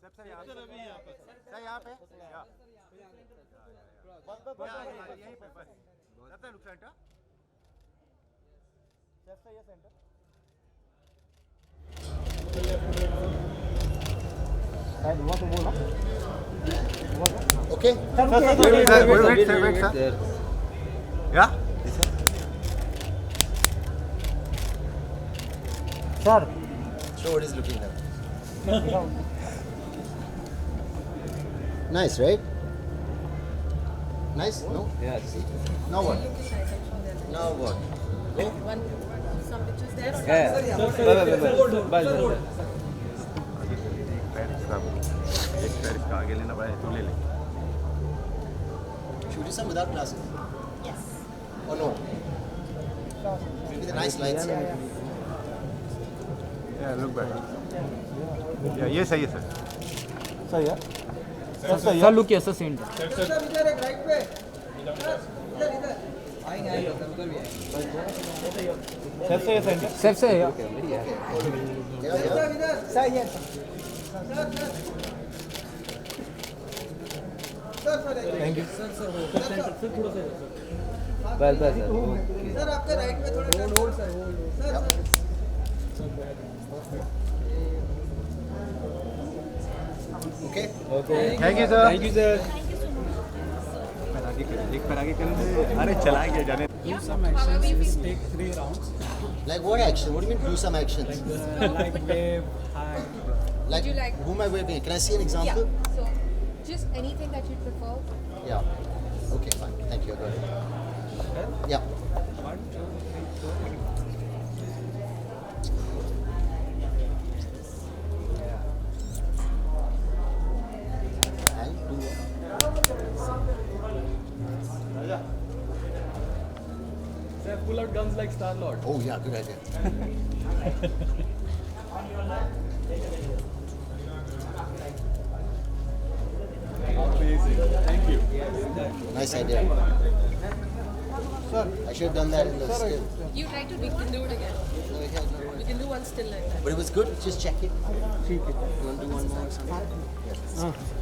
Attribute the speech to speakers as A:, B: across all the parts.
A: सबसे यहाँ पे यहाँ पे बस यहीं पे बस सबसे लुक सेंटर सबसे ये सेंटर वहाँ से बोला
B: Okay.
A: wait sir yeah sir
B: Show what is looking like. Nice, right? Nice? No?
C: Yes.
B: Now what? Now what? Go.
D: Some pictures there.
C: Yeah. Bye.
A: एक पैर इसका आगे लेना पड़ा तू ले ले
B: Should we do some without glasses?
D: Yes.
B: Or no? Maybe the nice lights.
A: yeah look back yeah ये सही है सर सही है
C: सर लुक कैसा सेंट
A: सबसे ये सेंटर
C: सेफ से है
A: सही है थैंक यू
C: बस
E: सर आपके राइट में थोड़ा hold sir
B: Okay.
A: Thank you sir
C: thank you sir
A: एक पर आगे कर अरे चला गया जाने
F: Do some actions, just take 3 rounds.
B: Like what action? What do you mean do some actions?
F: Like wave, high.
B: Like
D: you like-
B: who am I waving? Can I see an
D: Yeah.
B: example?
D: So, just anything that you prefer.
B: Yeah. Okay, fine. Thank you. Good. Yeah.
F: 1, 2, 3, 4.
B: And do.
C: Sir pull out guns like Star Lord
B: Oh yeah, good idea.
C: Thank you
B: Nice idea. Sir, I should have done that in the still.
D: You try to we can do it again.
B: No, yeah, no,
D: We can do one still like that.
B: but it was good. Just check it. You want to do one more or something?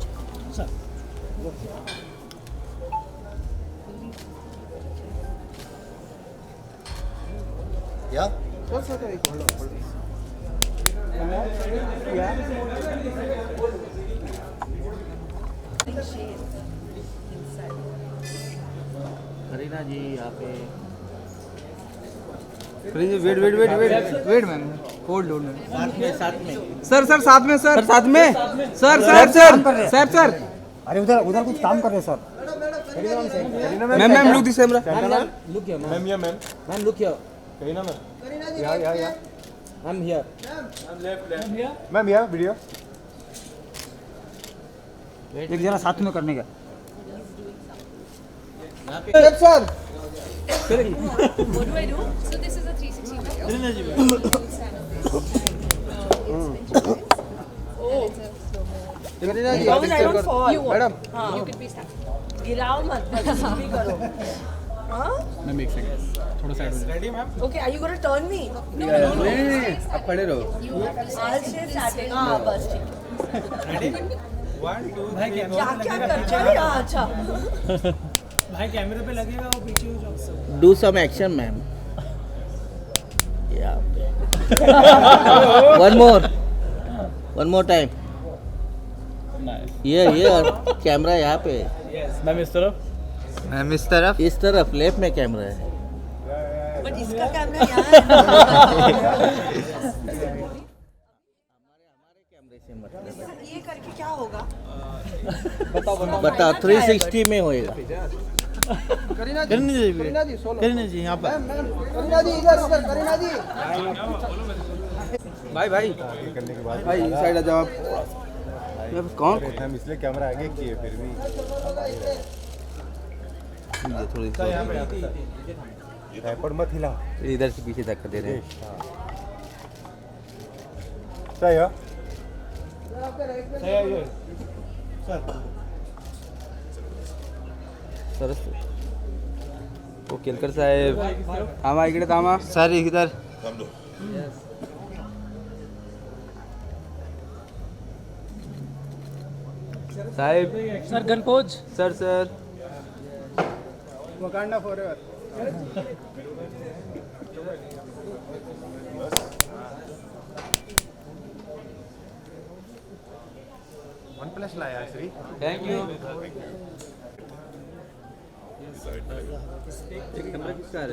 B: Yeah.
D: Shade inside.
C: Kareena ji यहाँ पे
E: wait ma'am hold
C: साथ में
E: sir साथ में sir
C: साथ में
E: sir
A: अरे उधर उधर कुछ काम कर रहे sir
E: ma'am look this camera
C: look here
A: ma'am या मैम
C: मैम लुक हियर
A: कहीं ना मैम या
C: आई एम हियर
A: मैम या वीडियो
E: एक जरा साथ में करने का
D: What do I do? So this is a 360 video. You stand up there.
E: I don't fall
D: You won't. You could be standing.
G: गिराओ मत बस भी करो
F: मैम एक सेकंड थोड़ा साइड हो जाए
G: okay are you gonna turn me
D: No,
C: अब खड़े रहो
D: You have to
G: आज
D: stand
G: से
D: this
G: स्टार्टिंग
D: way.
G: हां बस ठीक
F: रेडी 1 2 भाई
G: क्या क्या कर चल रहा अच्छा
F: भाई कैमरे पे लगेगा वो पीछे हो जाओ
C: do some action ma'am one more time ये कैमरा यहाँ पे
F: मैम इस तरफ
E: मैम इस तरफ
C: इस तरफ लेफ्ट में कैमरा है
G: बट इसका कैमरा यहाँ है
C: कैमरे से मतलब
G: ये करके क्या होगा
C: बताओ 360 में होएगा
E: करीना जी यहाँ पर
B: करीना जी इधर करीना जी
E: भाई
A: करने के बाद
E: भाई साइड आ जाओ आप कौन
A: हम इसलिए कैमरा आगे किए फिर भी
C: थोड़ी
A: ट्राइपॉड मत हिला
C: इधर से पीछे तक दे रहे हैं
A: सही है
C: सरस ओ केलकर साहेब
E: थांबा इकडे थांबा सर इधर
C: साहेब
F: सर गनपोज
C: sir sir
A: Wakanda forever. OnePlus लाया श्री.
C: Thank you. एक कैमरा किसका है?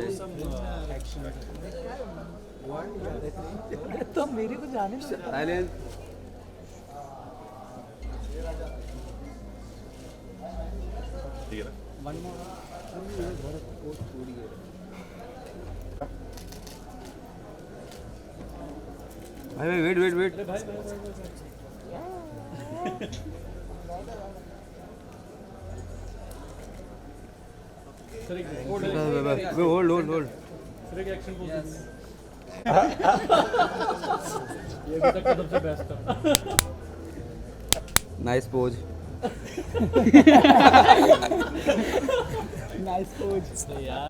G: तो मेरे को जाने दो.
C: साइलेंस. भाई wait wait wait. Hold hold hold.
F: ये अभी तक का सबसे बेस्ट था.
C: Nice pose.
F: नाइस पोज यार.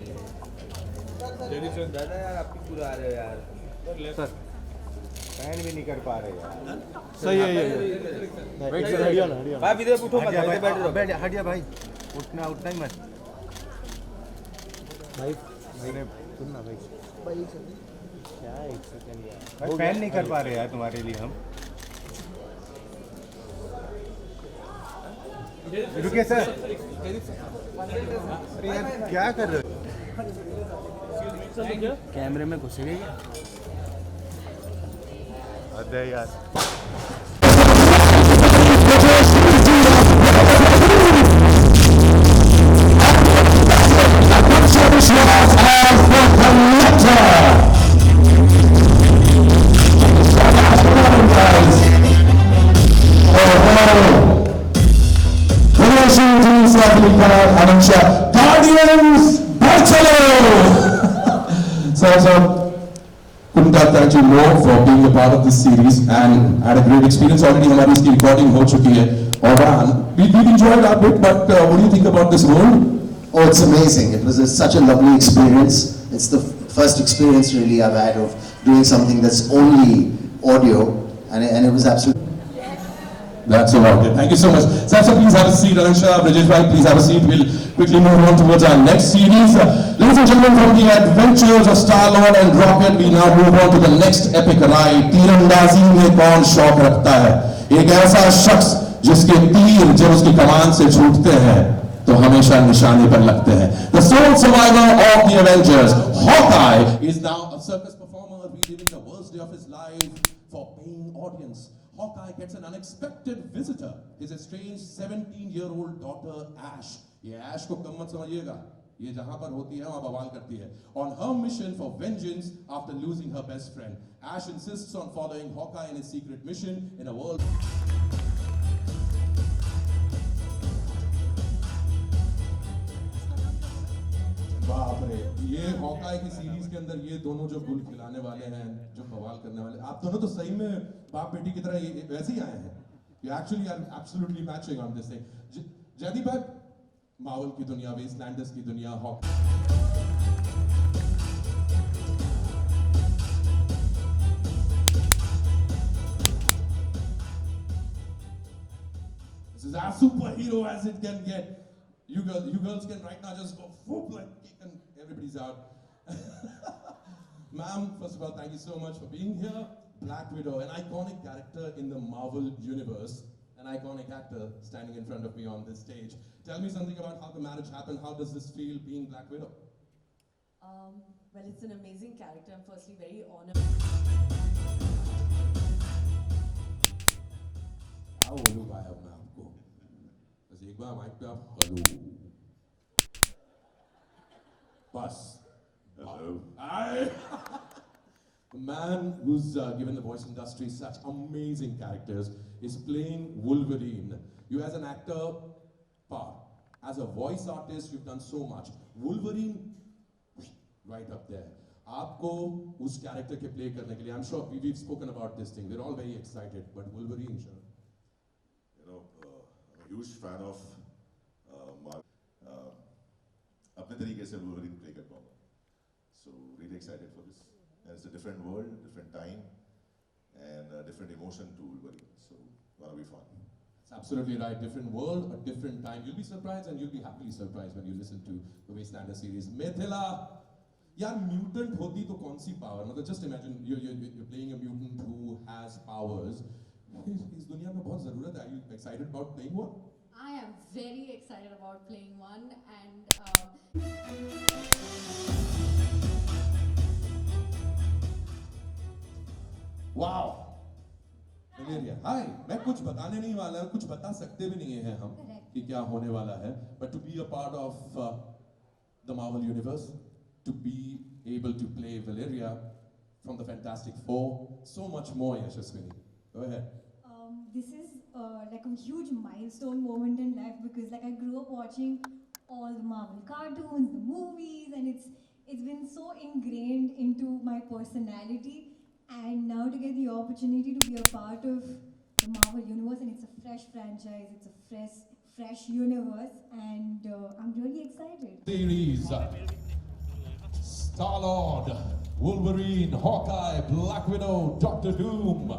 C: दादा यार आप पूरा आ रहे हो यार.
A: सर फैन भी नहीं कर पा रहे यार.
E: सही है ये.
A: वेट सर, हटिया ना, हटिया ना.
C: भाई इधर उठो मत. इधर बैठ रहो.
A: बैठ हटिया भाई. उठना उठना ही मत भाई. मैंने सुनना भाई. क्या 1 सेकंड यार. भाई फैन नहीं कर पा रहे यार तुम्हारे लिए हम. रुकिए सर. अरे यार क्या कर रहे हो.
E: कैमरे में घुसेगा क्या?
A: हद है यार.
H: Guardians Barcelona. So couldn't have thanked you more for being a part of this series and had a great experience. Already हमारी इसकी recording हो चुकी है. और we've enjoyed our bit, but what do you think about this role?
B: Oh, it's amazing. It was such a lovely experience. It's the first experience really I've had of doing something that's only audio, and it was absolutely.
H: That's about it. Thank you so much. Sir, please have a seat. Aransha, Brijesh bhai, please have a seat. We'll quickly move on towards our next series. Ladies and gentlemen, from the adventures of Star-Lord and Rocket, we now move on to the next epic ride. तीरंदाजी में कौन शौक रखता है? एक ऐसा शख्स जिसके तीर जब उसकी कमान से छूटते हैं तो हमेशा निशाने पर लगते हैं. The sole survivor of the Avengers, Hawkeye, is now a circus performer reliving the worst day of his life for paying audience. Hawkeye gets an unexpected visitor, his estranged 17-year-old daughter Ash. ये Ash को कम मत समझिएगा. ये जहां पर होती है वहां बवाल करती है. On her mission for vengeance after losing her best friend, Ash insists on following Hawkeye in his secret mission in a world. बाप रे, ये हॉकाई की सीरीज के अंदर ये दोनों जो गुल खिलाने वाले हैं, जो बवाल करने वाले, आप दोनों तो सही में बाप बेटी की तरह ये वैसे ही आए हैं. You actually are absolutely matching on this thing. Jaideep भाई, मार्वल की दुनिया, वेस्टलैंडर्स की दुनिया, Hawkeye. This is as superhero as it can get. You girls can right now just go whoop like and everybody's out. Ma'am, first of all, thank you so much for being here. Black Widow, an iconic character in the Marvel universe, an iconic actor standing in front of me on this stage. Tell me something about how the marriage happened. How does this feel being Black Widow?
G: Well, it's an amazing character. I'm firstly very honored.
H: How बोलूँ भाई अब मैं आपको? बस एक बार mic पे आप hello. बस. Hello. The man who's given the voice industry such amazing characters is playing Wolverine. You as an actor, as a voice artist, you've done so much. Wolverine, right up there. आपको उस character के play करने के लिए, I'm sure we've spoken about this thing. We're all very excited, but Wolverine, sure.
I: You know, I'm a huge fan of Marvel. अपने तरीके से Wolverine play कर पाऊँगा. So really excited for this. And it's a different world, different time, and a different emotion to Wolverine. So gonna be fun.
H: Absolutely right. Different world, a different time. You'll be surprised and you'll be happily surprised when you listen to the Wastelanders series. Mithila, यार mutant होती तो कौन सी power? मतलब just imagine you're playing a mutant who has powers. इस दुनिया में बहुत ज़रूरत है. Are you excited about playing one?
G: I am very excited about playing one, and
H: Wow. Valeria, hi. मैं कुछ बताने नहीं वाला, कुछ बता सकते भी नहीं हैं हम कि क्या होने वाला है. But to be a part of the Marvel universe, to be able to play Valeria from the Fantastic Four, so much more, Yashaswini. Go ahead.
J: This is like a huge milestone moment in life because like I grew up watching all the Marvel cartoons, the movies, and it's been so ingrained into my personality. And now to get the opportunity to be a part of the Marvel universe, and it's a fresh franchise, it's a fresh universe, and I'm really excited.
H: Series Star-Lord, Wolverine, Hawkeye, Black Widow, Doctor Doom.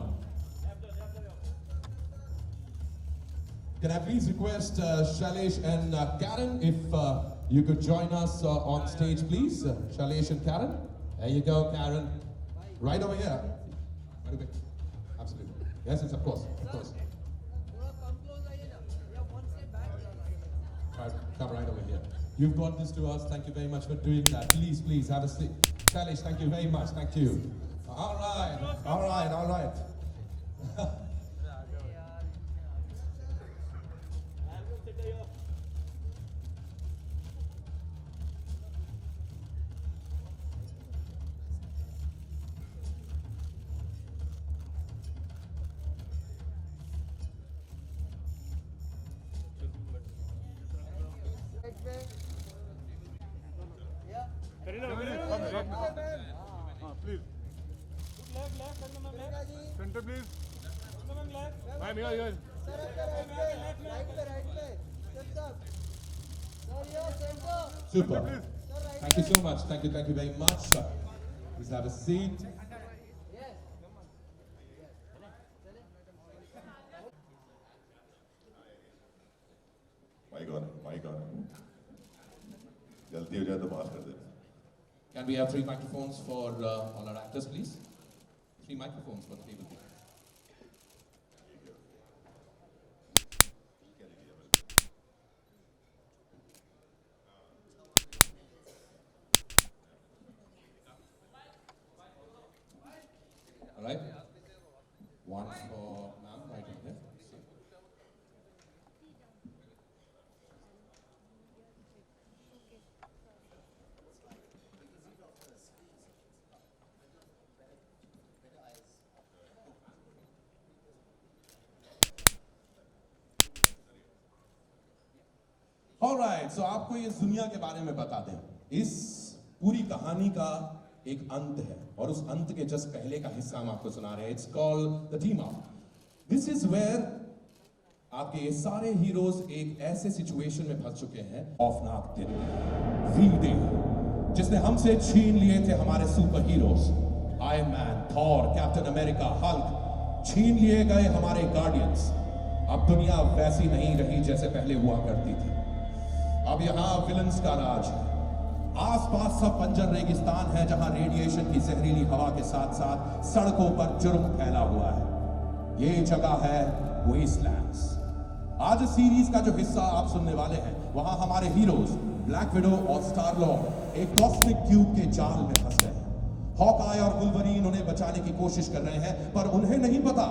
H: Can I please request Shailesh and Karen if you could join us on stage, please? Shailesh and Karen. There you go, Karen. Right over here. Right away. Absolutely. Yes, yes, of course, of course. Right, come right over here. You've got this to us. Thank you very much for doing that. Please, please have a seat. Shailesh, thank you very much. Thank you. All right, all right, all right. Super. Thank you so much. Thank you very much. Please have a seat.
I: My God. जल्दी हो जाए तो माफ कर देना.
H: Can we have 3 microphones for all our actors, please? 3 microphones for the table. All right. One for ma'am, right in there. Alright, so आपको इस दुनिया के बारे में बता दें. इस पूरी कहानी का एक अंत है और उस अंत के जस्ट पहले का हिस्सा हम आपको सुना रहे हैं. It's called the team up. This is where आपके ये सारे हीरोज एक ऐसे सिचुएशन में फंस चुके हैं. खौफनाक दिन, V-Day, जिसने हमसे छीन लिए थे हमारे super heroes. Iron man, Thor, captain America, Hulk, छीन लिए गए हमारे गार्डियंस. अब दुनिया वैसी नहीं रही जैसे पहले हुआ करती थी. अब यहाँ विलन्स का राज है. आसपास सब बंजर रेगिस्तान है जहां रेडिएशन की जहरीली हवा के साथ साथ सड़कों पर जुर्म फैला हुआ है. ये जगह है वेस्टलैंड्स. आज सीरीज का जो हिस्सा आप सुनने वाले हैं वहां हमारे हीरोज ब्लैक विडो और स्टार-लॉर्ड एक कॉस्मिक क्यूब के जाल में फंस गए हैं. हॉकआई और वुल्वरीन उन्हें बचाने की कोशिश कर रहे हैं, पर उन्हें नहीं पता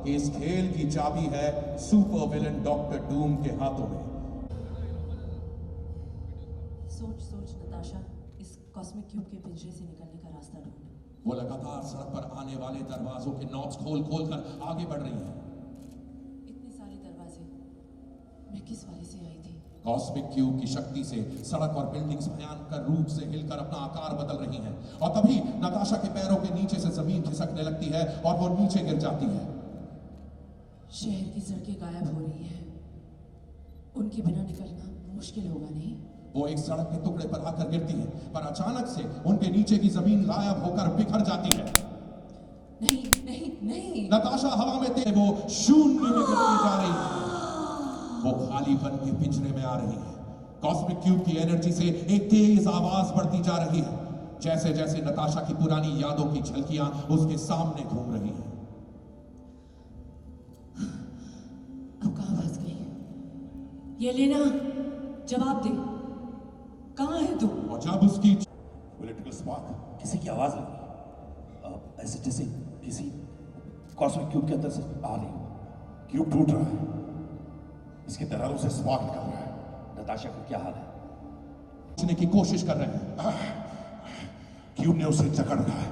H: कि इस खेल की चाबी है सुपर विलन डॉक्टर डूम के हाथों में.
G: सोच नताशा, इस कॉस्मिक क्यूब के पिंजरे से निकलने का रास्ता ढूंढ.
H: वो लगातार सड़क पर आने वाले दरवाजों के नॉब्स खोल कर आगे बढ़ रही हैं.
G: इतने सारे दरवाजे, मैं किस वाले से आई थी?
H: कॉस्मिक क्यूब की शक्ति से सड़क और बिल्डिंग्स भयानक रूप से हिलकर अपना आकार बदल रही हैं. और तभी नताशा के पैरों के नीचे से जमीन खिसकने लगती है और वो नीचे गिर जाती है.
G: शहर की सड़कें गायब हो रही हैं. उनके बिना निकलना मुश्किल होगा नहीं?
H: वो एक सड़क के टुकड़े पर आकर गिरती है, पर अचानक से उनके नीचे की जमीन गायब होकर बिखर जाती है.
G: नहीं नहीं नहीं.
H: नताशा हवा में थे, वो शून्य में गिरती जा रही है. वो खालीपन के पिंजरे में आ रही है। कॉस्मिक क्यूब की एनर्जी से एक तेज आवाज बढ़ती जा रही है, जैसे जैसे नताशा की पुरानी यादों की झलकियां उसके सामने घूम रही हैं।
G: अब कहां फंस गई? ये लेना, जवाब दे, कहां है तू?
H: और जब उसकी
I: पॉलिटिकल स्पार्क
K: किसी की आवाज लगी, ऐसे जैसे किसी कॉस्मिक क्यूब के अंदर से आ रही हो।
I: क्यूब टूट रहा है, इसके दरारों से स्पार्क निकल रहा है।
K: नताशा का क्या हाल है?
H: बचने की कोशिश कर रहे हैं।
I: क्यूब ने उसे जकड़ रखा है।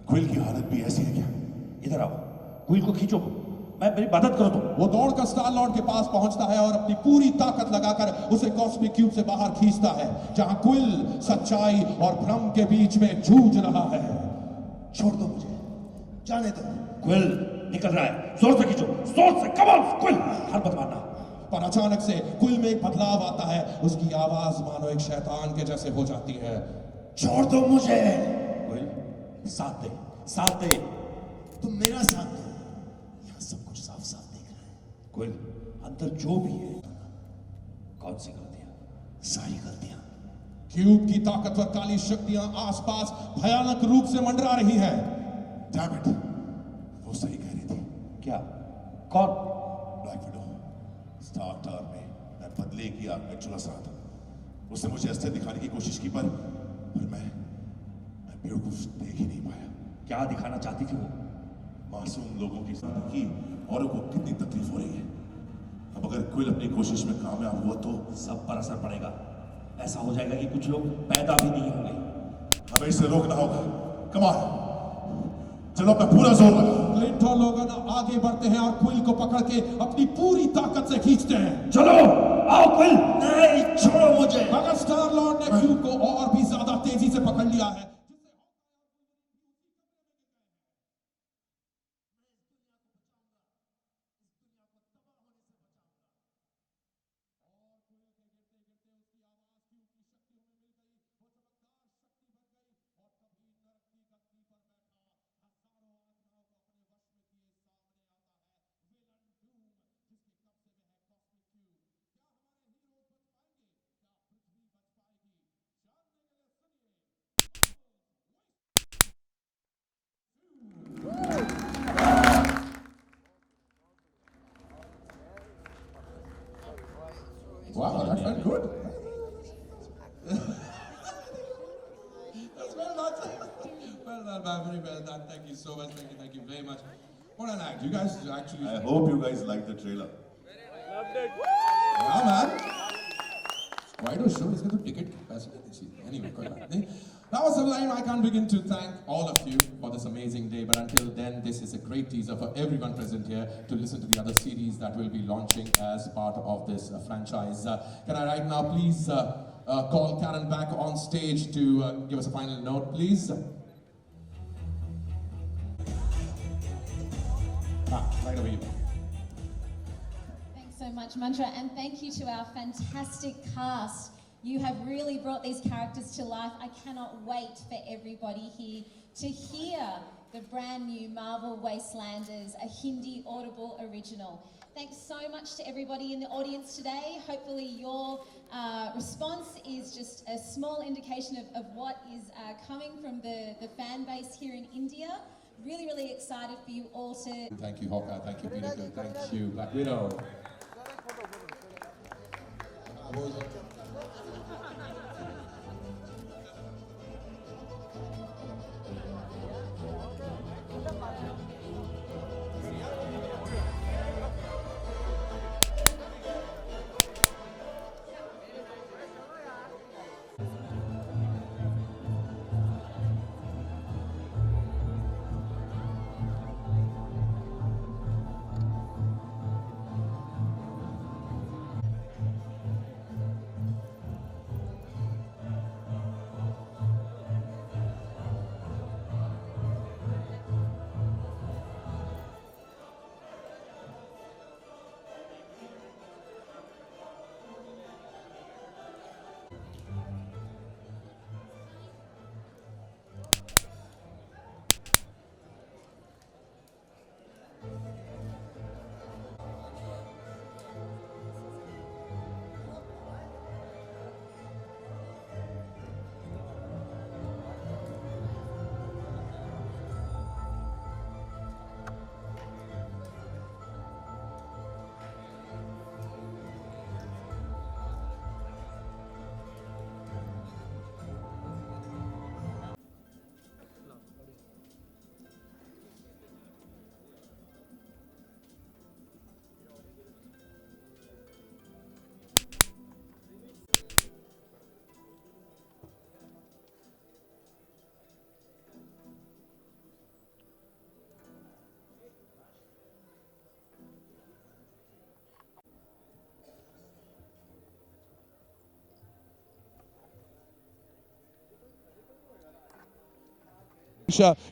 I: क्विल की हालत भी ऐसी है क्या?
K: इधर आओ, क्विल को खींचो, मैं मेरी मदद करो तुम।
H: वो दौड़कर स्टार लॉर्ड के पास पहुंचता है और अपनी पूरी ताकत लगाकर उसे कॉस्मिक क्यूब से बाहर खींचता है, जहां क्विल सच्चाई और भ्रम के बीच में जूझ रहा है।
K: छोड़ दो मुझे, जाने दो। क्विल निकल रहा है, जोर से खींचो, जोर से, कम ऑन क्विल, हार मत मारना।
H: पर अचानक से क्विल में एक बदलाव आता है, उसकी आवाज मानो एक शैतान के जैसे हो जाती है।
K: छोड़ दो मुझे। क्विल, साथ दे, साथ दे,
B: तुम मेरा साथ दो, यहाँ सब कुछ साफ साफ दिख रहा है।
K: क्विल, अंदर जो भी है, कौन सी गलतियां?
B: सारी गलतियां।
H: क्यूब की ताकतवर काली शक्तियां आसपास भयानक रूप से मंडरा रही है।
I: डैम इट, वो सही कह रही थी।
K: क्या? कौन?
I: ब्लैक विडो, स्टार टार में मैं बदले की आग में झुलस रहा था। उसने मुझे अस्थिर दिखाने की कोशिश की, पर मैं बेवकूफ देख ही नहीं पाया।
K: क्या दिखाना चाहती थी वो?
I: मासूम लोगों की जिंदगी औरों को कितनी तकलीफ हो रही है। अब अगर क्विल अपनी कोशिश में कामयाब हुआ तो
K: सब पर असर पड़ेगा। ऐसा हो जाएगा कि कुछ लोग पैदा भी नहीं होंगे।
I: हमें इसे रोकना होगा। कम ऑन, चलो मैं पूरा जोर लगा।
H: क्लिंट और लोगन आगे बढ़ते हैं और क्विल को पकड़ के अपनी पूरी ताकत से खींचते हैं।
K: चलो, आओ क्विल। नहीं, छोड़ो मुझे।
H: मगर स्टार लॉर्ड ने क्यूब को और भी ज्यादा तेजी से पकड़ लिया है।
I: Wow, that felt good.
H: That's well done. Well done, man. Very well done. Thank you so much. Thank you very much. What an act. You guys actually...
I: I hope you guys like the trailer.
H: Yeah, man. Why do show is going to ticket capacity? Anyway, that was sublime. I can't begin to thank all of you for this amazing day. But until then, this is a great teaser for everyone present here to listen to the other series that will be launching as part of this franchise. Can I right now please call Karen back on stage to give us a final note, please? Right away.
D: Thanks so much, Mantra, and thank you to our fantastic cast. You have really brought these characters to life. I cannot wait for everybody here to hear the brand new Marvel Wastelanders, a Hindi Audible original. Thanks so much to everybody in the audience today. Hopefully your response is just a small indication of what is coming from the fan base here in India. Really, really excited for you all to...
H: Thank you, Hawkeye. Thank you, Peter. Thank you, Black Widow.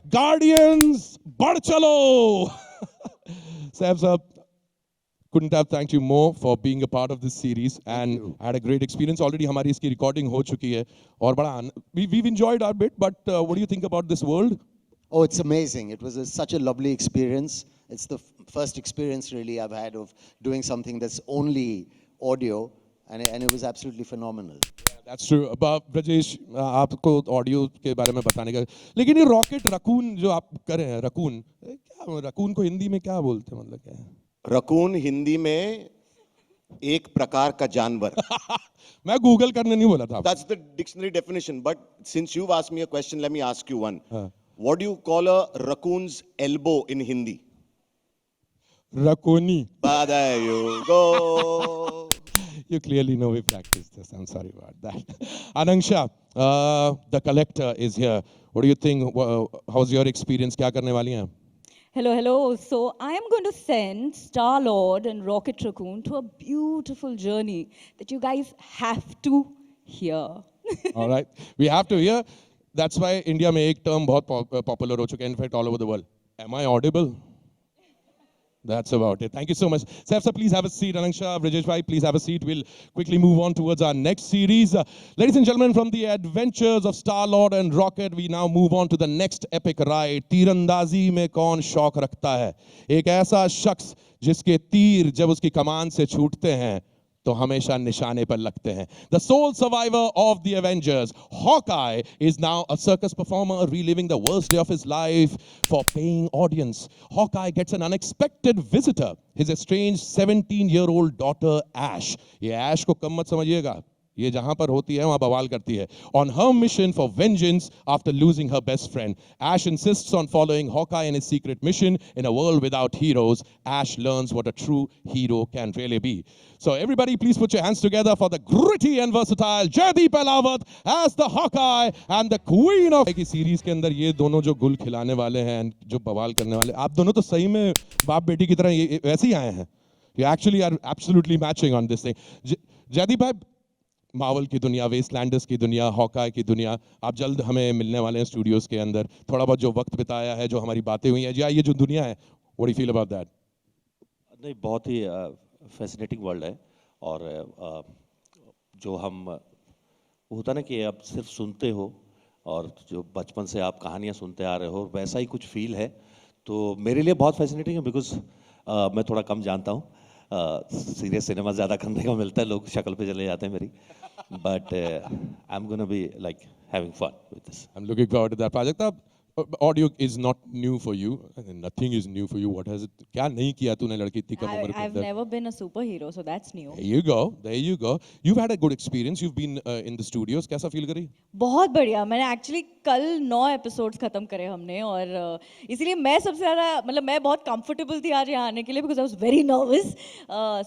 H: Guardians, बढ़ चलो. Saif sir, couldn't have thanked you more for being a part of this series and had a great experience. Already हमारी इसकी recording हो चुकी है और बड़ा we've enjoyed our bit, but what do you think about this world?
B: Oh, it's amazing. It was such a lovely experience. It's the first experience really I've had of doing something that's only audio, and it was absolutely phenomenal.
H: That's true. About Brajesh, आपको audio के बारे में बताने का, लेकिन ये rocket raccoon जो आप कर रहे हैं, रकून क्या, रकून को हिंदी में क्या बोलते हैं, मतलब क्या है?
L: रकून हिंदी में एक प्रकार का जानवर.
H: मैं गूगल करने नहीं बोला था.
L: That's the dictionary definition. But since you've asked me a question, let me ask you one. What do you call a raccoon's elbow in Hindi?
H: Rakoni.
L: There you go.
H: You clearly know we practiced this. I'm sorry about that. Anangsha, the collector is here. What do you think? How's your experience? क्या करने वाली हैं?
M: Hello, hello. So I am going to send Star-Lord and Rocket Raccoon to a beautiful journey that you guys have to hear.
H: All right. We have to hear. That's why India में एक term बहुत popular हो चुका है, in fact all over the world. Am I audible? That's about it. Thank you so much. Saif sir, please have a seat. Anangsha, Brajesh bhai, please have a seat. We'll quickly move on towards our next series. Ladies and gentlemen, from the adventures of Star-Lord and Rocket, we now move on to the next epic ride. तीरंदाजी में कौन शौक रखता है? एक ऐसा शख्स जिसके तीर जब उसकी कमान से छूटते हैं तो हमेशा निशाने पर लगते हैं. The sole survivor of the Avengers, Hawkeye, is now a circus performer reliving the worst day of his life for paying audience. Hawkeye gets an unexpected visitor, his estranged 17-year-old daughter Ash. ये Ash को कम मत समझिएगा. ये जहां पर होती है वहां बवाल करती है. On her mission for vengeance after losing her best friend, Ash insists on following Hawkeye in his secret mission. In a world without heroes, Ash learns what a true hero can really be. So everybody please put your hands together for the gritty and versatile Jaideep Ahlawat as the Hawkeye and the Queen of... की series के अंदर ये दोनों जो गुल खिलाने वाले हैं, जो बवाल करने वाले, आप दोनों तो सही में बाप बेटी की तरह वैसे ही आए हैं. You actually are absolutely matching on this thing. Jaideep bhai, Marvel की दुनिया, वेस्टलैंडर्स की दुनिया, हॉकाई की दुनिया, आप जल्द हमें मिलने वाले हैं स्टूडियोज के अंदर. थोड़ा बहुत जो वक्त बिताया है, जो हमारी बातें हुई हैं, जी ये जो दुनिया है, what do you feel about that?
K: नहीं, बहुत ही फैसिनेटिंग वर्ल्ड है. और जो हम होता ना कि आप सिर्फ सुनते हो और जो बचपन से आप कहानियाँ सुनते आ रहे हो, वैसा ही कुछ फील है. तो मेरे लिए बहुत फैसिनेटिंग है, बिकॉज मैं थोड़ा कम जानता हूँ. सीरियस सिनेमा ज़्यादा करने को मिलता है, लोग शक्ल पे चले जाते हैं मेरी. But I am gonna be like having fun with this.
H: I am looking forward to that project. Audio is not new for you. Nothing is new for you. What has it? क्या नहीं किया तूने लड़की इतनी कम उम्र में?
M: I've never been a superhero, so that's new.
H: There you go. There you go. You've had a good experience. You've been in the studios. कैसा feel करी?
M: बहुत बढ़िया. मैंने एक्चुअली कल 9 एपिसोड्स खत्म करे हमने, और इसीलिए मैं सबसे ज़्यादा मतलब मैं बहुत कंफर्टेबल थी आज यहाँ आने के लिए, because I was very nervous.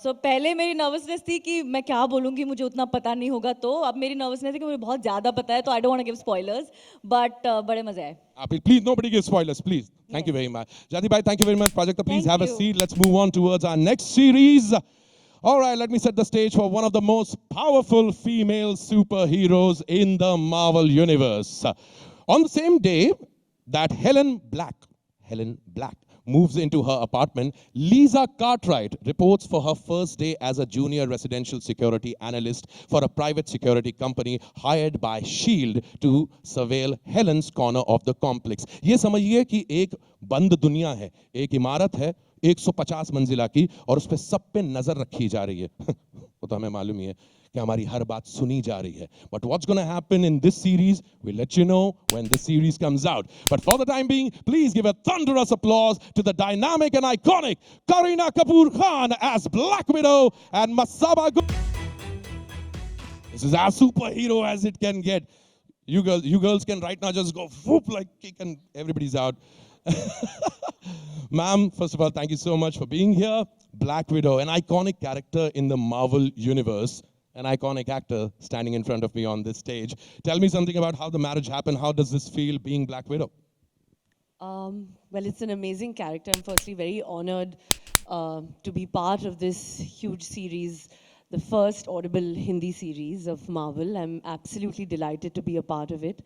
M: So पहले मेरी नर्वसनेस थी कि मैं क्या बोलूँगी, मुझे उतना पता नहीं होगा. तो अब मेरी नर्वसनेस है कि मुझे बहुत ज़्यादा पता है, तो I don't want to give spoilers, but बड़े मज़े आए.
H: Please, nobody give spoilers, please. Thank you very much. Jaideep bhai, thank you very much. Projector, please have a seat. Let's move on towards our next series. All right, let me set the stage for one of the most powerful female superheroes in the Marvel Universe. On the same day that Helen Black moves into her apartment, Lisa Cartwright reports for her first day as a junior residential security analyst for a private security company hired by S.H.I.E.L.D. to surveil Helen's corner of the complex. ये समझिए कि एक बंद दुनिया है, एक इमारत है 150 मंजिला की, और उस पे सब पे नजर रखी जा रही है. वो तो हमें मालूम ही है कि हमारी हर बात सुनी जा रही है. But what's going to happen in this series, we'll let you know when this series comes out. But for the time being, please give a thunderous applause to the dynamic and iconic Kareena Kapoor Khan as Black Widow and Masaba Gul. This is as superhero as it can get. You girls can right now just go whoop like kick and everybody's out. Ma'am, first of all, thank you so much for being here. Black Widow, an iconic character in the Marvel Universe. An iconic actor standing in front of me on this stage. Tell me something about how the marriage happened. How does this feel being Black Widow?
G: Well, it's an amazing character. I'm firstly very honored to be part of this huge series, the first audible Hindi series of Marvel. I'm absolutely delighted to be a part of it.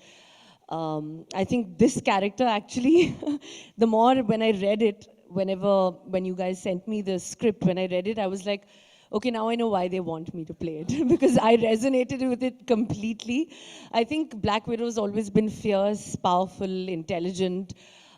G: I think this character actually, the more when I read it, when you guys sent me the script, when I read it, I was like, okay, now I know why they want me to play it because I resonated with it completely. I think Black Widow's always been fierce, powerful, intelligent.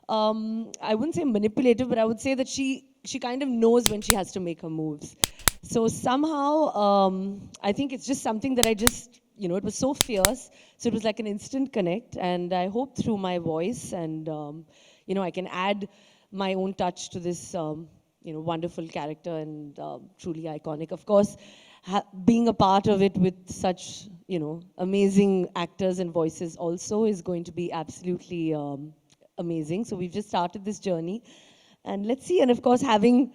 G: I wouldn't say manipulative, but I would say that she kind of knows when she has to make her moves. So somehow, I think it's just something that I just, you know, it was so fierce. So it was like an instant connect. And I hope through my voice and, you know, I can add my own touch to this, you know, wonderful character and truly iconic. Of course, being a part of it with such, you know, amazing actors and voices also is going to be absolutely amazing. So we've just started this journey. And let's see. And of course, having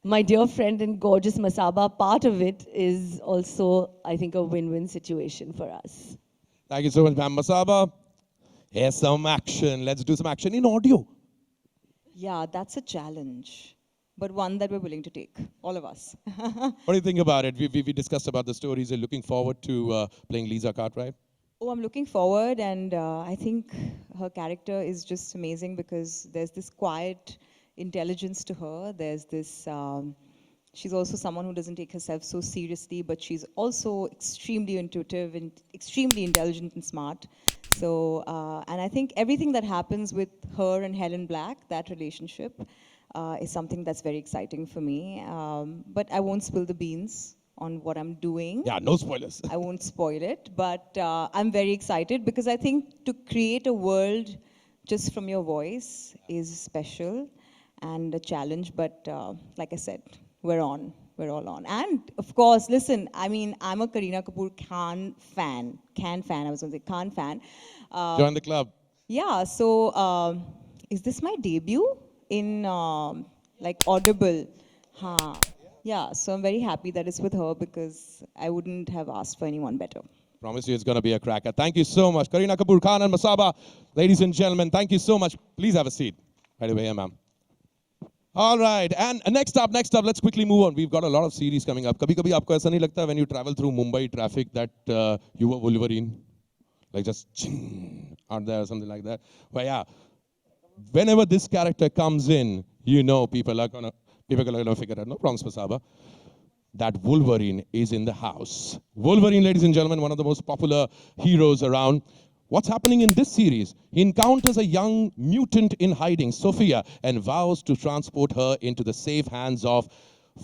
G: my dear friend and gorgeous Masaba part of it is also, I think, a win-win situation for us.
H: Thank you so much, ma'am. Masaba, here's some action. Let's do some action in audio.
N: Yeah, that's a challenge, but one that we're willing to take, all of us.
H: What do you think about it? We discussed about the stories. You're looking forward to playing Lisa Cartwright?
N: Oh, I'm looking forward, and I think her character is just amazing because there's this quiet intelligence to her. There's this, she's also someone who doesn't take herself so seriously, but she's also extremely intuitive and extremely intelligent and smart. So, and I think everything that happens with her and Helen Black, that relationship, is something that's very exciting for me. But I won't spill the beans on what I'm doing.
H: Yeah, no spoilers.
N: I won't spoil it, but I'm very excited because I think to create a world just from your voice is special and a challenge, but like I said, we're on. We're all on. And of course, listen, I mean, I'm a Kareena Kapoor Khan fan. I was going to say Khan fan.
H: Join the club.
N: Yeah, so is this my debut in like Audible? Yeah, so I'm very happy that it's with her because I wouldn't have asked for anyone better.
H: Promise you it's going to be a cracker. Thank you so much. Kareena Kapoor Khan and Masaba. Ladies and gentlemen, thank you so much. Please have a seat. Right away, ma'am. All right, and next up, let's quickly move on. We've got a lot of series coming up. Kabhi aapko aisa nahi lagta when you travel through Mumbai traffic that you were Wolverine? Like just out there or something like that. But yeah, whenever this character comes in, you know people are gonna figure out, no problems, Masaba, that Wolverine is in the house. Wolverine, ladies and gentlemen, one of the most popular heroes around. What's happening in this series? He encounters a young mutant in hiding, Sophia, and vows to transport her into the safe hands of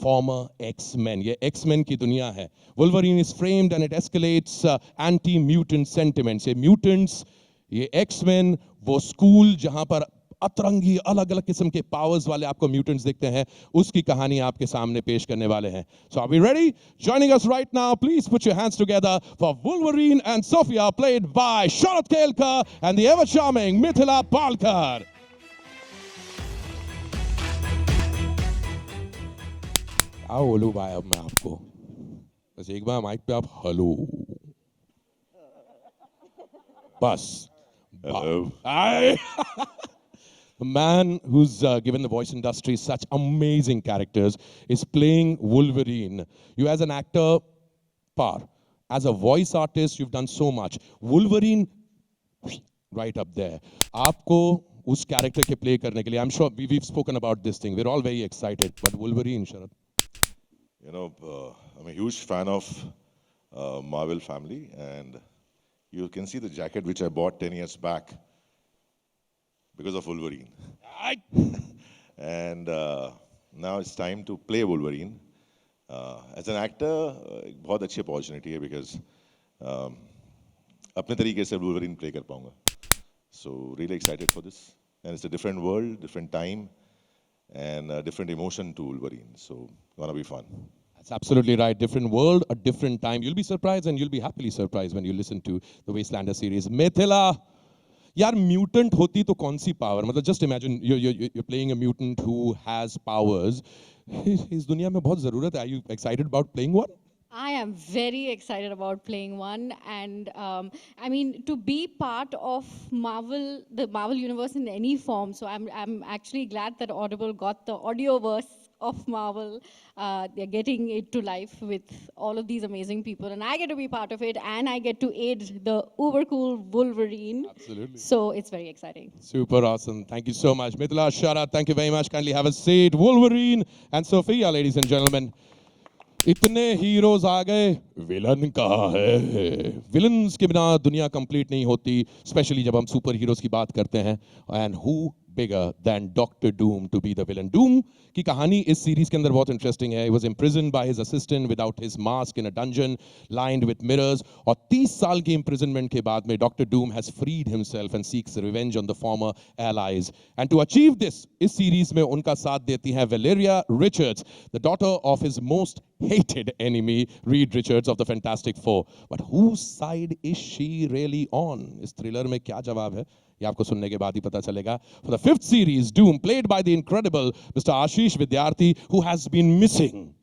H: former X-Men. Ye X-Men ki duniya hai. Wolverine is framed and it escalates anti-mutant sentiments. Ye mutants, ye X-Men, wo school jahan par अतरंगी अलग-अलग किस्म के powers वाले आपको mutants दिखते हैं, उसकी कहानी आपके सामने पेश करने वाले हैं. So are we ready? Joining us right now, please put your hands together for Wolverine and Sophia, played by Sharat Kelkar and the ever charming Mithila Palkar. क्या बोलूं भाई अब मैं आपको, बस एक बार माइक पे आप हेलो, बस. Hello. Hi. A man who's given the voice industry such amazing characters is playing Wolverine. You as an actor, par. As a voice artist, you've done so much. Wolverine, right up there. Aapko us character ke play karne ke liye, I'm sure we've spoken about this thing. We're all very excited. But Wolverine, Sharat?
I: You know, I'm a huge fan of Marvel family, and you can see the jacket which I bought 10 years back because of Wolverine. And now it's time to play Wolverine. As an actor, बहुत अच्छी opportunity है because अपने तरीके से Wolverine play कर पाऊँगा. So really excited for this. And it's a different world, different time, and a different emotion to Wolverine. So gonna be fun.
H: That's absolutely right. Different world, a different time. You'll be surprised and you'll be happily surprised when you listen to the Wastelander series. Mithila. यार mutant होती तो कौन सी power, मतलब just imagine you're playing a mutant who has powers. इस दुनिया में बहुत ज़रूरत है. Are you excited about playing one?
O: I am very excited about playing one, and I mean, to be part of the Marvel universe in any form. So I'm actually glad that Audible got the Audioverse of Marvel. They're getting it to life with all of these amazing people, and I get to be part of it, and I get to aid the uber cool Wolverine.
H: Absolutely.
O: So it's very exciting.
H: Super awesome. Thank you so much. Mithila, Shara, thank you very much. Kindly have a seat. Wolverine and Sophia, ladies and gentlemen. इतने heroes आ गए, villain कहाँ है? Villains के बिना दुनिया complete नहीं होती, specially जब हम सुपर हीरोज की बात करते हैं. And who bigger than Dr. Doom to be the villain? Doom की कहानी इस सीरीज के अंदर बहुत इंटरेस्टिंग है. He was imprisoned by his assistant without his mask in a dungeon lined with mirrors. और 30 साल की imprisonment के बाद में Dr. Doom has freed himself and seeks revenge on the former allies. And to achieve this, इस series में उनका साथ देती हैं Valeria Richards, the daughter of his most hated enemy, Reed Richards of the Fantastic Four. But whose side is she really on? इस thriller में क्या जवाब है? ये आपको सुनने के बाद ही पता चलेगा. For the 5th series, Doom, played by the incredible Mr. Ashish Vidyarthi, who has been missing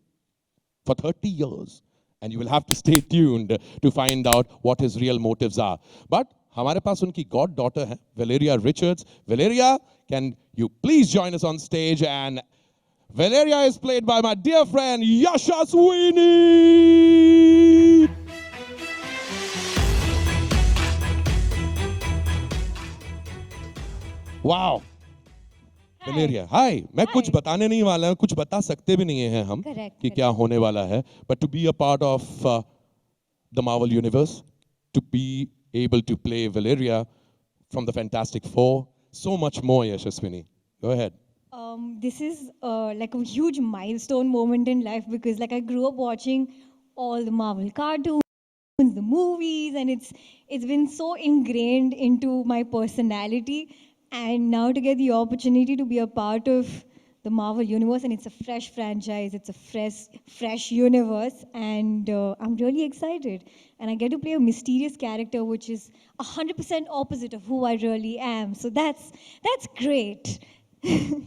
H: for 30 years. And you will have to stay tuned to find out what his real motives are. But हमारे पास उनकी goddaughter है, Valeria Richards. Valeria, can you please join us on stage? And Valeria is played by my dear friend, Yasha Sweeney. Wow. Valeria, hi. मैं कुछ बताने नहीं वाला हूँ, कुछ बता सकते भी नहीं हैं हम कि क्या होने वाला है. But to be a part of the Marvel Universe, to be able to play Valeria from the Fantastic Four, so much more, Yashaswini. Go ahead.
J: This is like a huge milestone moment in life because like I grew up watching all the Marvel cartoons, the movies, and it's been so ingrained into my personality. And now to get the opportunity to be a part of the Marvel Universe, and it's a fresh franchise, it's a fresh universe, and I'm really excited. And I get to play a mysterious character, which is 100% opposite of who I really am. So that's great.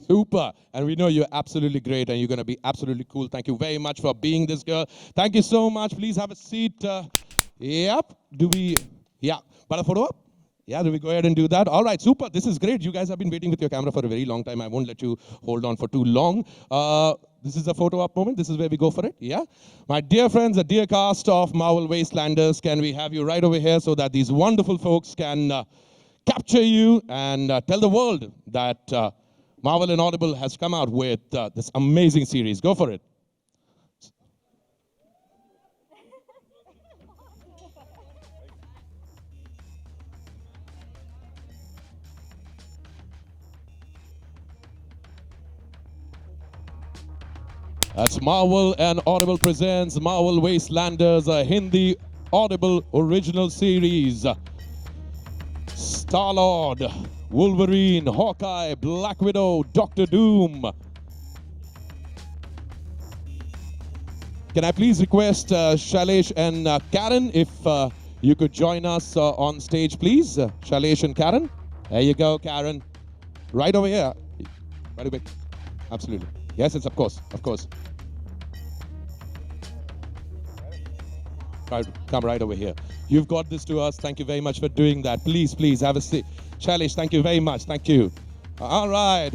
H: Super. And we know you're absolutely great and you're going to be absolutely cool. Thank you very much for being this girl. Thank you so much. Please have a seat. Yep. But a photo up? Yeah, do we go ahead and do that? All right, super. This is great. You guys have been waiting with your camera for a very long time. I won't let you hold on for too long. This is a photo up moment. This is where we go for it. Yeah. My dear friends, the dear cast of Marvel Wastelanders, can we have you right over here so that these wonderful folks can capture you and tell the world that Marvel and Audible has come out with this amazing series. Go for it. That's Marvel and Audible presents Marvel Wastelanders, a Hindi Audible original series. Star-Lord, Wolverine, Hawkeye, Black Widow, Dr. Doom. Can I please request Shailesh and Karen if you could join us on stage, please? Shailesh and Karen. There you go, Karen. Right over here. Right away. Absolutely. Yes, it's of course. Come right over here. You've got this to us. Thank you very much for doing that. Please have a seat. Shailesh, thank you very much. Thank you. All right.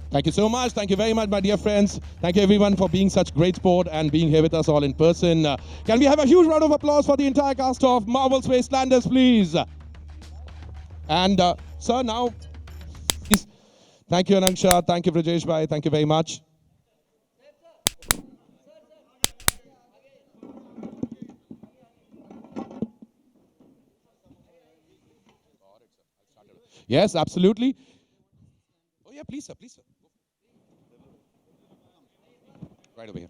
H: Thank you so much. Thank you very much, my dear friends. Thank you, everyone, for being such great sport and being here with us all in person. Can we have a huge round of applause for the entire cast of Marvel's Wastelanders, please? And, sir, now, please. Thank you, Anangsha. Thank you, Brajesh Bhai. Thank you very much. Yes, absolutely. Oh, yeah, please, sir. Right over here.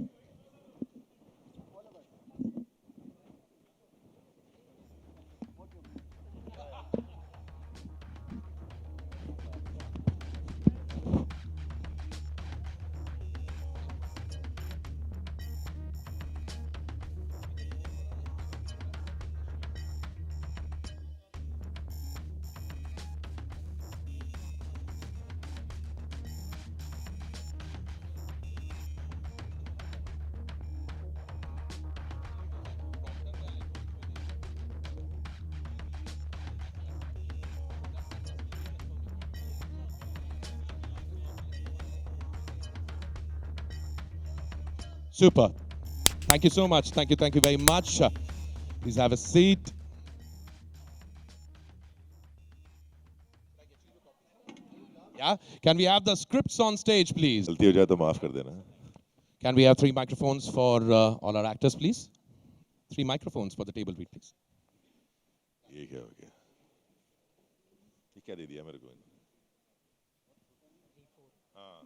H: Super. Thank you so much. Thank you very much. Please have a seat. Yeah, can we have the scripts on stage, please?
I: गलती हो जाए तो माफ कर देना.
H: Can we have 3 microphones for all our actors, please? 3 microphones for the table read, please.
I: ये क्या हो गया? ये क्या दे दिया मेरे को? हाँ.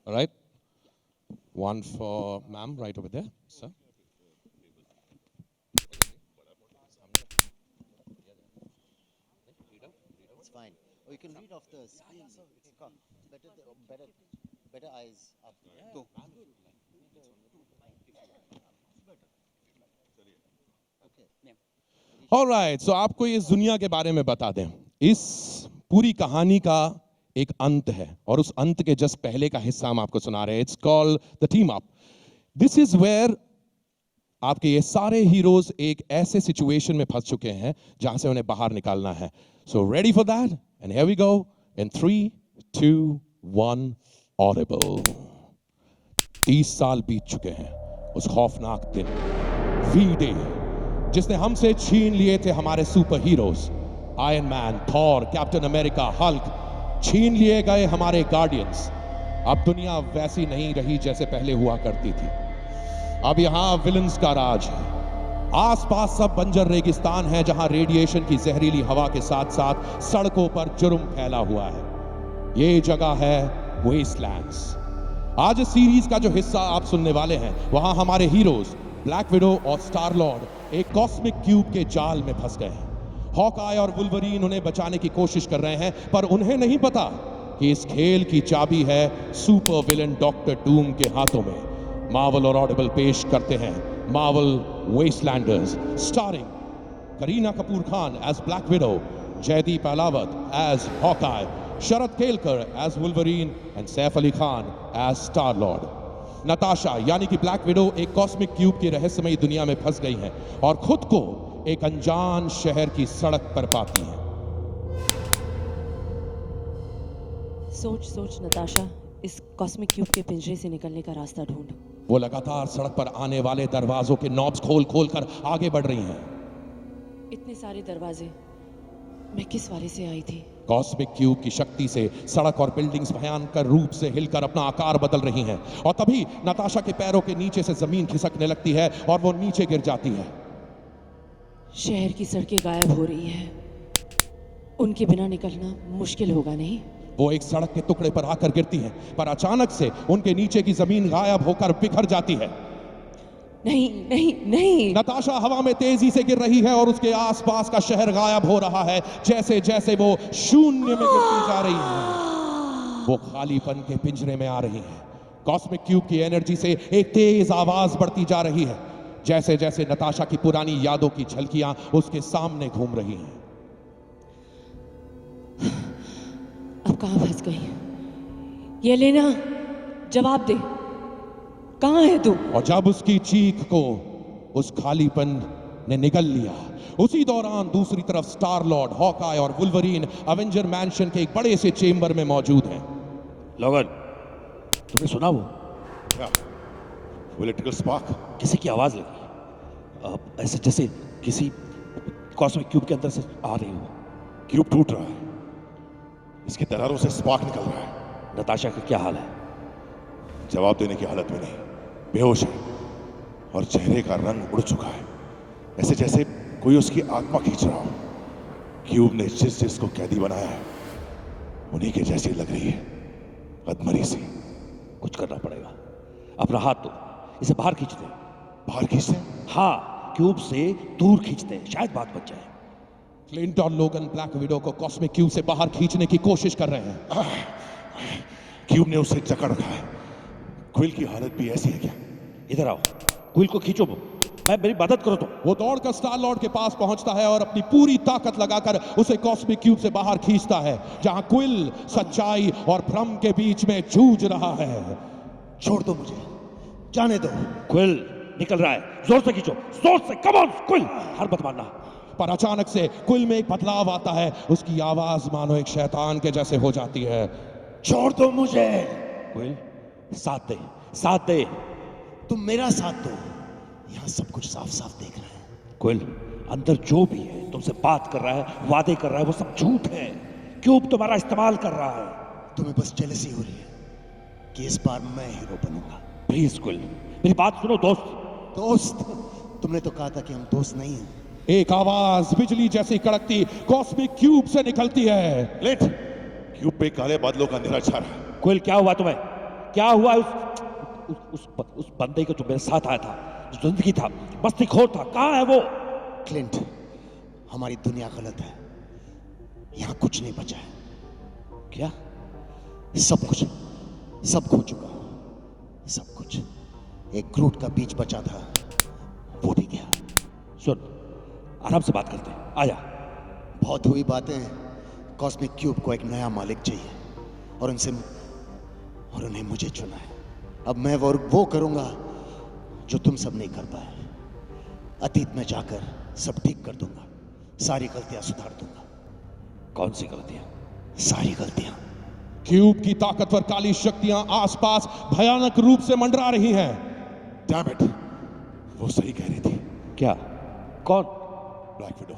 H: All right. One for ma'am, right over there, sir.
B: It's fine. Or you can read off the screen. It's better eyes up. Go.
H: Alright, so आपको इस दुनिया के बारे में बता दें. इस पूरी कहानी का एक अंत है और उस अंत के जस्ट पहले का हिस्सा हम आपको सुना रहे हैं. It's called the team up. This is where आपके ये सारे हीरोज एक ऐसे सिचुएशन में फंस चुके हैं जहां से उन्हें बाहर निकालना है. So ready for that? And here we go. In 3, 2, 1, audible. 30 साल बीत चुके हैं उस खौफनाक दिन, V-Day, जिसने हमसे छीन लिए थे हमारे super heroes. Iron man, Thor, captain America, Hulk, छीन लिए गए हमारे गार्डियंस. अब दुनिया वैसी नहीं रही जैसे पहले हुआ करती थी. अब यहां विलन्स का राज है. आसपास सब बंजर रेगिस्तान है जहां रेडिएशन की जहरीली हवा के साथ साथ सड़कों पर जुर्म फैला हुआ है. ये जगह है वेस्टलैंड्स. आज इस सीरीज का जो हिस्सा आप सुनने वाले हैं वहां हमारे हीरोज ब्लैक विडो और स्टार लॉर्ड एक कॉस्मिक क्यूब के जाल में फंस गए हैं. हॉकआई और वुल्वरीन उन्हें बचाने की कोशिश कर रहे हैं, पर उन्हें नहीं पता कि इस खेल की चाबी है सुपर विलन डॉक्टर डूम के हाथों में. मार्वल और ऑडिबल पेश करते हैं Marvel Wastelanders, starring Kareena Kapoor Khan as Black Widow, Jaideep Ahlawat as Hawkeye, Sharad Kelkar as Wolverine and Saif Ali Khan as Star Lord. Natasha यानी कि ब्लैक विडो एक कॉस्मिक क्यूब की रहस्यमयी दुनिया में फंस गई है और खुद को एक अनजान शहर की सड़क पर पाती है.
G: सोच नताशा, इस कॉस्मिक क्यूब के पिंजरे से निकलने का रास्ता ढूंढ.
H: वो लगातार सड़क पर आने वाले दरवाजों के नॉब्स खोल कर आगे बढ़ रही हैं.
G: इतने सारे दरवाजे, मैं किस वाले से आई थी?
H: कॉस्मिक क्यूब की शक्ति से सड़क और बिल्डिंग्स भयंकर रूप से हिलकर अपना आकार बदल रही हैं और तभी नताशा के पैरों के नीचे से जमीन खिसकने लगती है और वो नीचे गिर जाती है.
G: शहर की सड़कें गायब हो रही हैं. उनके बिना निकलना मुश्किल होगा नहीं?
H: वो एक सड़क के टुकड़े पर आकर गिरती हैं, पर अचानक से उनके नीचे की जमीन गायब होकर बिखर जाती है.
G: नहीं.
H: नताशा हवा में तेजी से गिर रही है और उसके आसपास का शहर गायब हो रहा है. जैसे जैसे वो शून्य में गिरती जा रही है, वो खालीपन के पिंजरे में आ रही है. कॉस्मिक क्यूब की एनर्जी से एक तेज आवाज बढ़ती जा रही है. जैसे जैसे नताशा की पुरानी यादों की झलकियां उसके सामने घूम रही हैं.
G: अब कहां फंस गई? ये लेना, जवाब दे, कहां है तू?
H: और जब उसकी चीख को उस खालीपन ने निगल लिया, उसी दौरान दूसरी तरफ स्टार लॉर्ड, हॉकआई और वुल्वरीन अवेंजर मैंशन के एक बड़े से चेंबर में मौजूद हैं.
K: लोगन, तुमने सुना वो?
I: क्या? वो इलेक्ट्रिकल स्पार्क?
K: किसी की आवाज लगी, ऐसे जैसे किसी कॉस्मिक क्यूब के अंदर से आ रही हो.
I: क्यूब टूट रहा है, इसकी दरारों से स्पार्क निकल रहा है.
K: नताशा का क्या हाल है?
I: जवाब देने की हालत में नहीं, बेहोश है और चेहरे का रंग उड़ चुका है, ऐसे जैसे कोई उसकी आत्मा खींच रहा हो. क्यूब ने जिसको कैदी बनाया है उन्हीं के जैसी लग रही है, अधमरी सी.
K: कुछ करना पड़ेगा. अपना हाथ तो इसे बाहर खींचते.
I: बाहर खींचते?
K: हाँ, क्यूब से दूर खींचते, शायद बात बच जाए.
H: क्लिंट और लोगन ब्लैक विडो को कॉस्मिक क्यूब से बाहर खींचने की कोशिश कर रहे हैं.
I: क्यूब ने उसे जकड़ रखा है. क्विल की हालत भी ऐसी है क्या?
K: इधर आओ, क्विल को खींचो, मेरी मदद करो. तो
H: वो दौड़कर स्टार लॉर्ड के पास पहुंचता है और अपनी पूरी ताकत लगाकर उसे कॉस्मिक क्यूब से बाहर खींचता है, जहां क्विल सच्चाई और भ्रम के बीच में जूझ रहा है.
K: छोड़ दो मुझे, जाने दो. क्विल निकल रहा है, जोर से खींचो, जोर से. कम ऑन क्विल, हार मत मानना.
H: पर अचानक से क्विल में एक बदलाव आता है, उसकी आवाज मानो एक शैतान के जैसे हो जाती है।
B: छोड़ दो मुझे।
K: क्विल, साथ दे, साथ दे।
B: तुम मेरा साथ दो, यहाँ सब कुछ साफ साफ देख रहे हैं।
K: क्विल, अंदर जो भी है तुमसे बात कर रहा है, वादे कर रहा है, वो सब झूठ है। क्यूब तुम्हारा इस्तेमाल कर रहा है।
B: तुम्हें बस जेलसी हो रही है कि इस बार मैं हीरो बनूंगा।
K: प्लीज क्विल, मेरी बात सुनो दोस्त।
B: दोस्त? तुमने तो कहा था कि हम दोस्त नहीं हैं।
H: एक आवाज बिजली जैसी कड़कती कॉस्मिक क्यूब से निकलती है।
I: लेट, क्यूब पे काले बादलों का अंधेरा छा रहा है।
K: क्विल, क्या हुआ तुम्हें? क्या हुआ उस बंदे के जो मेरे साथ आया था, जो जिंदगी था, मस्तीखोर था, कहाँ है वो?
B: क्लिंट, हमारी दुनिया गलत है, यहाँ कुछ नहीं बचा है।
K: क्या?
B: सब कुछ, सब खो चुका हूं, सब कुछ। एक ग्रूट का बीज बचा था, वो भी गया।
K: सुन, आराम से बात करते हैं, आजा।
B: बहुत हुई बातें। कॉस्मिक क्यूब को एक नया मालिक चाहिए और उन्हें मुझे चुना है। अब मैं वो करूंगा जो तुम सब नहीं कर पाए। अतीत में जाकर सब ठीक कर दूंगा, सारी गलतियां सुधार दूंगा।
K: कौन सी गलतियां?
B: सारी गलतियां।
H: क्यूब की ताकतवर काली शक्तियां आसपास भयानक रूप से मंडरा रही हैं।
I: Damn it, वो सही कह रही थी।
K: क्या? कौन?
I: Black window.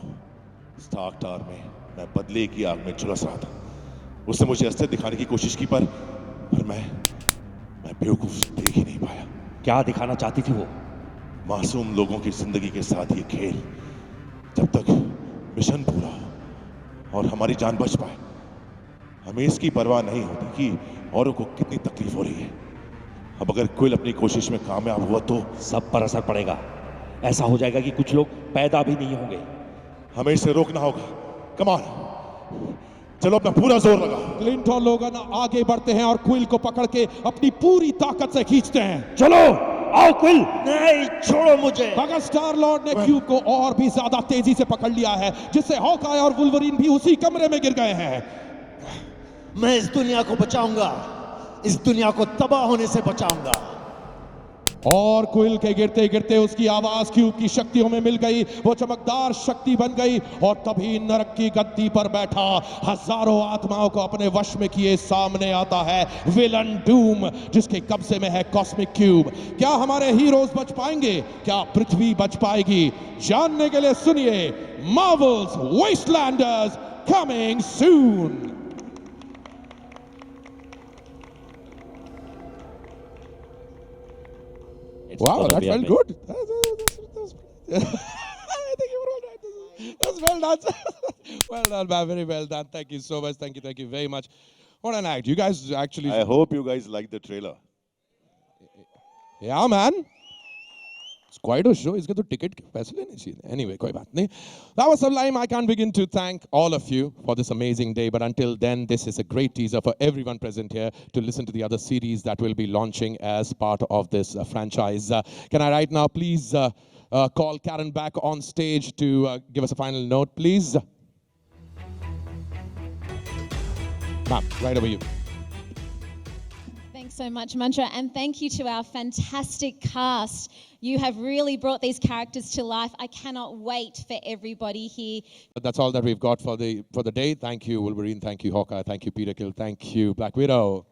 I: स्टार्क टावर में मैं बदले की आग में झुलस रहा था। उसने मुझे असलियत दिखाने की कोशिश की, पर मैं बेवकूफ देख ही नहीं पाया।
K: क्या दिखाना चाहती थी वो?
I: मासूम लोगों की जिंदगी के साथ ये खेल। जब तक मिशन पूरा हो और हमारी जान बच पाए, हमें इसकी परवाह नहीं होती कि औरों को कितनी तकलीफ हो रही है। अब अगर क्विल अपनी कोशिश में कामयाब हुआ तो
K: सब पर असर पड़ेगा। ऐसा हो जाएगा कि कुछ लोग पैदा भी नहीं होंगे।
I: हमें इसे रोकना होगा। कम ऑन, चलो अपना पूरा जोर लगा।
H: क्लिंट और लोगन आगे बढ़ते हैं और क्विल को पकड़ के अपनी पूरी ताकत से खींचते हैं।
K: चलो, आओ क्विल।
B: नहीं, छोड़ो मुझे।
H: मगर स्टार लॉर्ड ने क्यूब को और भी ज्यादा तेजी से पकड़ लिया है, जिससे हॉकाय और वुल्वरीन भी उसी कमरे में गिर गए हैं।
B: मैं इस दुनिया को बचाऊंगा, इस दुनिया को तबाह होने से बचाऊंगा।
H: और क्विल के गिरते गिरते उसकी आवाज क्यूब की शक्तियों में मिल गई। वो चमकदार शक्ति बन गई और तभी नरक की गद्दी पर बैठा हजारों आत्माओं को अपने वश में किए सामने आता है विलन डूम, जिसके कब्जे में है कॉस्मिक क्यूब। क्या हमारे हीरोज बच पाएंगे? क्या पृथ्वी बच पाएगी? जानने के लिए सुनिए Marvel's Wastelanders coming soon. Wow, that felt good. I think you were all right. That's well done. Well done, man. Very well done. Thank you so much. Thank you very much. What an act. You guys actually...
I: I hope you guys like the trailer.
H: Yeah, man. It's quite a show. इसके तो ticket के पैसे लेने चाहिए. Anyway, कोई बात नहीं. That was sublime. I can't begin to thank all of you for this amazing day. But until then, this is a great teaser for everyone present here to listen to the other series that will be launching as part of this franchise. Can I right now please call Karen back on stage to give us a final note, please? Ma'am, right over you.
D: Thanks so much, Mantra, and thank you to our fantastic cast. You have really brought these characters to life. I cannot wait for everybody here.
H: That's all that we've got for the day. Thank you, Wolverine. Thank you, Hawkeye. Thank you, Peter Quill. Thank you, Black Widow.